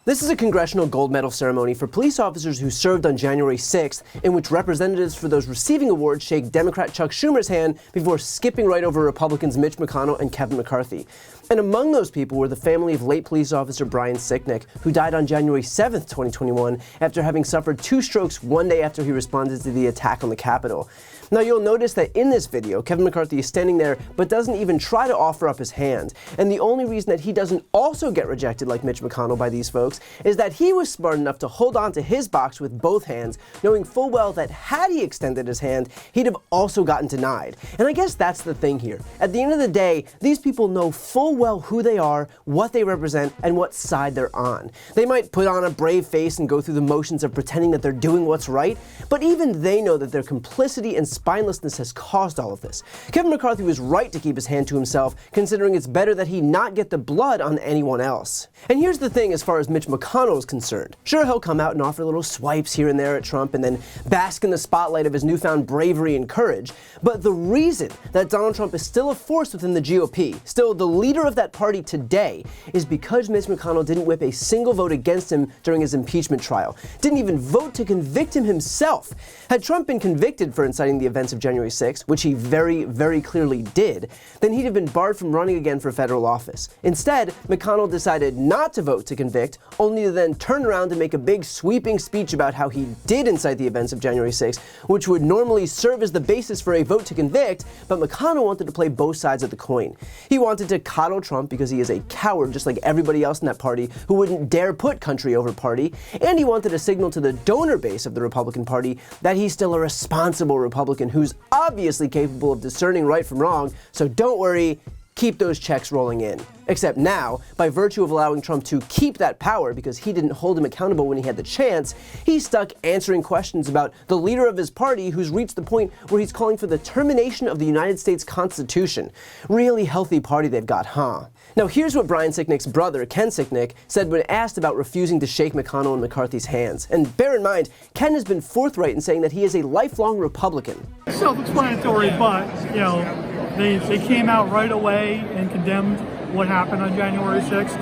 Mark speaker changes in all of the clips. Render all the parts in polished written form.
Speaker 1: This is a congressional gold medal ceremony for police officers who served on January 6th, in which representatives for those receiving awards shake Democrat Chuck Schumer's hand before skipping right over Republicans Mitch McConnell and Kevin McCarthy. And among those people were the family of late police officer Brian Sicknick, who died on January 7th, 2021, after having suffered 2 strokes one day after he responded to the attack on the Capitol. Now, you'll notice that in this video, Kevin McCarthy is standing there but doesn't even try to offer up his hand. And the only reason that he doesn't also get rejected like Mitch McConnell by these folks is that he was smart enough to hold on to his box with both hands, knowing full well that had he extended his hand, he'd have also gotten denied. And I guess that's the thing here. At the end of the day, these people know full well who they are, what they represent, and what side they're on. They might put on a brave face and go through the motions of pretending that they're doing what's right, but even they know that their complicity and spinelessness has caused all of this. Kevin McCarthy was right to keep his hand to himself, considering it's better that he not get the blood on anyone else. And here's the thing as far as Mitch McConnell is concerned. Sure, he'll come out and offer little swipes here and there at Trump and then bask in the spotlight of his newfound bravery and courage. But the reason that Donald Trump is still a force within the GOP, still the leader of that party today, is because Mitch McConnell didn't whip a single vote against him during his impeachment trial. Didn't even vote to convict him himself. Had Trump been convicted for inciting the events of January 6th, which he very, very clearly did, then he'd have been barred from running again for federal office. Instead, McConnell decided not to vote to convict, only to then turn around and make a big sweeping speech about how he did incite the events of January 6th, which would normally serve as the basis for a vote to convict, but McConnell wanted to play both sides of the coin. He wanted to coddle Trump because he is a coward just like everybody else in that party who wouldn't dare put country over party, and he wanted to signal to the donor base of the Republican Party that he's still a responsible Republican who's obviously capable of discerning right from wrong, so don't worry, keep those checks rolling in. Except now, by virtue of allowing Trump to keep that power because he didn't hold him accountable when he had the chance, he's stuck answering questions about the leader of his party who's reached the point where he's calling for the termination of the United States Constitution. Really healthy party they've got, huh? Now here's what Brian Sicknick's brother, Ken Sicknick, said when asked about refusing to shake McConnell and McCarthy's hands. And bear in mind, Ken has been forthright in saying that he is a lifelong Republican.
Speaker 2: Self-explanatory, but, you know, they came out right away and condemned what happened on January 6th,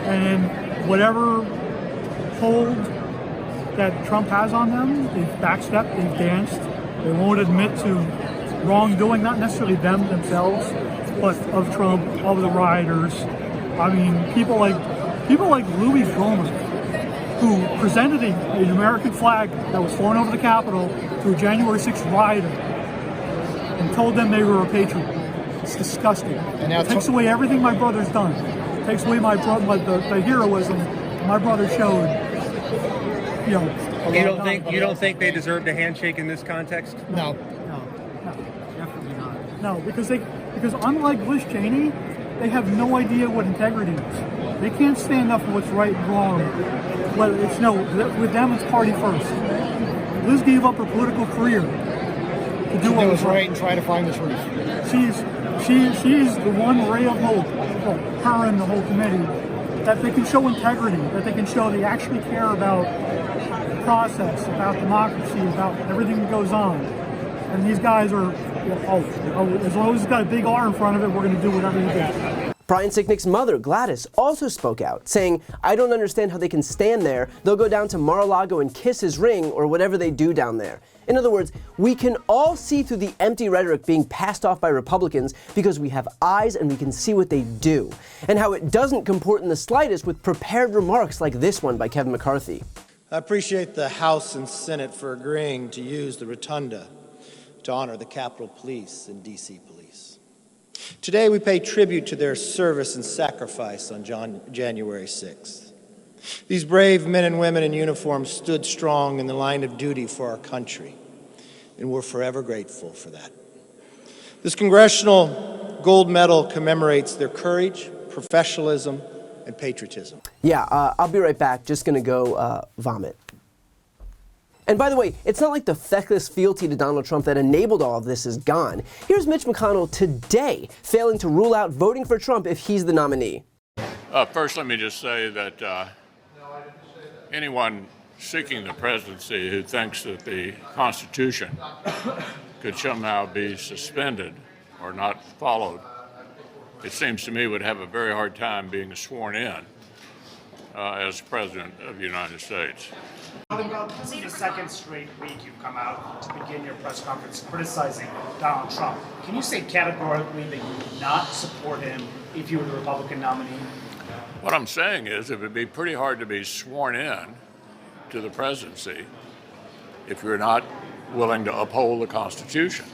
Speaker 2: and whatever hold that Trump has on them, they've backstepped, they've danced, they won't admit to wrongdoing, not necessarily them themselves, but of Trump, of the rioters. I mean, people like Louis Gohmert, who presented an American flag that was flown over the Capitol to a January 6th rioter and told them they were a patriot. It's disgusting. And it takes away everything my brother's done. It takes away the heroism my brother showed. You know.
Speaker 3: You don't think they deserved a handshake in this context?
Speaker 2: No, definitely not. No, because unlike Liz Cheney, they have no idea what integrity is. They can't stand up for what's right and wrong. But with them it's party first. Liz gave up her political career to do what was right and try to find the truth. She's the one ray of hope, well, her and the whole committee, that they can show integrity, that they can show they actually care about the process, about democracy, about everything that goes on. And these guys are, as long as it's got a big R in front of it, we're going to do whatever you do.
Speaker 1: Brian Sicknick's mother, Gladys, also spoke out, saying, "I don't understand how they can stand there. They'll go down to Mar-a-Lago and kiss his ring or whatever they do down there." In other words, we can all see through the empty rhetoric being passed off by Republicans because we have eyes and we can see what they do, and how it doesn't comport in the slightest with prepared remarks like this one by Kevin McCarthy.
Speaker 4: I appreciate the House and Senate for agreeing to use the rotunda to honor the Capitol Police and D.C. Police. Today we pay tribute to their service and sacrifice on January 6th. These brave men and women in uniform stood strong in the line of duty for our country, and we're forever grateful for that. This Congressional Gold Medal commemorates their courage, professionalism, and patriotism.
Speaker 1: Yeah, I'll be right back. Just gonna go vomit. And by the way, it's not like the feckless fealty to Donald Trump that enabled all of this is gone. Here's Mitch McConnell today failing to rule out voting for Trump if he's the nominee.
Speaker 5: First, let me just say that anyone seeking the presidency who thinks that the Constitution could somehow be suspended or not followed, it seems to me would have a very hard time being sworn in. as President of the United States.
Speaker 6: This is the second straight week you've come out to begin your press conference criticizing Donald Trump. Can you say categorically that you would not support him if you were the Republican nominee?
Speaker 5: What I'm saying is it would be pretty hard to be sworn in to the presidency if you're not willing to uphold the Constitution.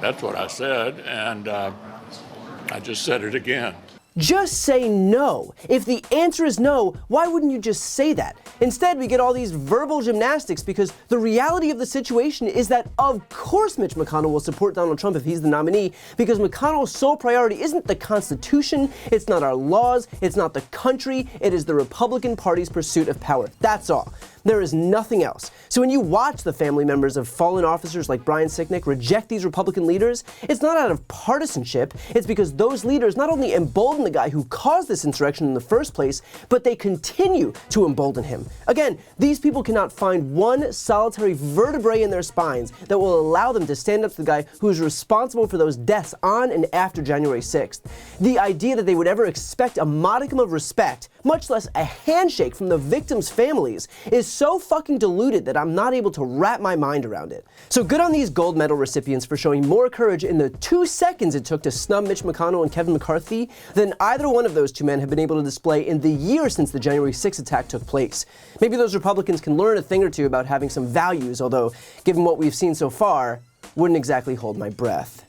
Speaker 5: That's what I said, and I just said it again.
Speaker 1: Just say no. If the answer is no, why wouldn't you just say that? Instead, we get all these verbal gymnastics because the reality of the situation is that, of course, Mitch McConnell will support Donald Trump if he's the nominee, because McConnell's sole priority isn't the Constitution, it's not our laws, it's not the country, it is the Republican Party's pursuit of power. That's all. There is nothing else. So when you watch the family members of fallen officers like Brian Sicknick reject these Republican leaders, it's not out of partisanship, it's because those leaders not only embolden the guy who caused this insurrection in the first place, but they continue to embolden him. Again, these people cannot find one solitary vertebrae in their spines that will allow them to stand up to the guy who is responsible for those deaths on and after January 6th. The idea that they would ever expect a modicum of respect, much less a handshake from the victims' families, is so fucking diluted that I'm not able to wrap my mind around it. So good on these gold medal recipients for showing more courage in the 2 seconds it took to snub Mitch McConnell and Kevin McCarthy than either one of those two men have been able to display in the year since the January 6th attack took place. Maybe those Republicans can learn a thing or two about having some values, although, given what we've seen so far, wouldn't exactly hold my breath.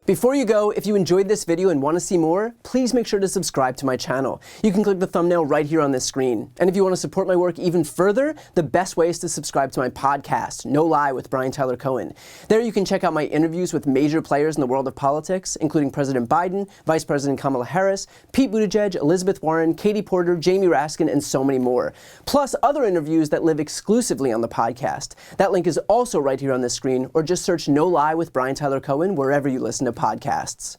Speaker 1: Before you go, if you enjoyed this video and want to see more, please make sure to subscribe to my channel. You can click the thumbnail right here on this screen. And if you want to support my work even further, the best way is to subscribe to my podcast, No Lie with Brian Tyler Cohen. There you can check out my interviews with major players in the world of politics, including President Biden, Vice President Kamala Harris, Pete Buttigieg, Elizabeth Warren, Katie Porter, Jamie Raskin, and so many more. Plus other interviews that live exclusively on the podcast. That link is also right here on this screen, or just search No Lie with Brian Tyler Cohen wherever you listen to podcasts.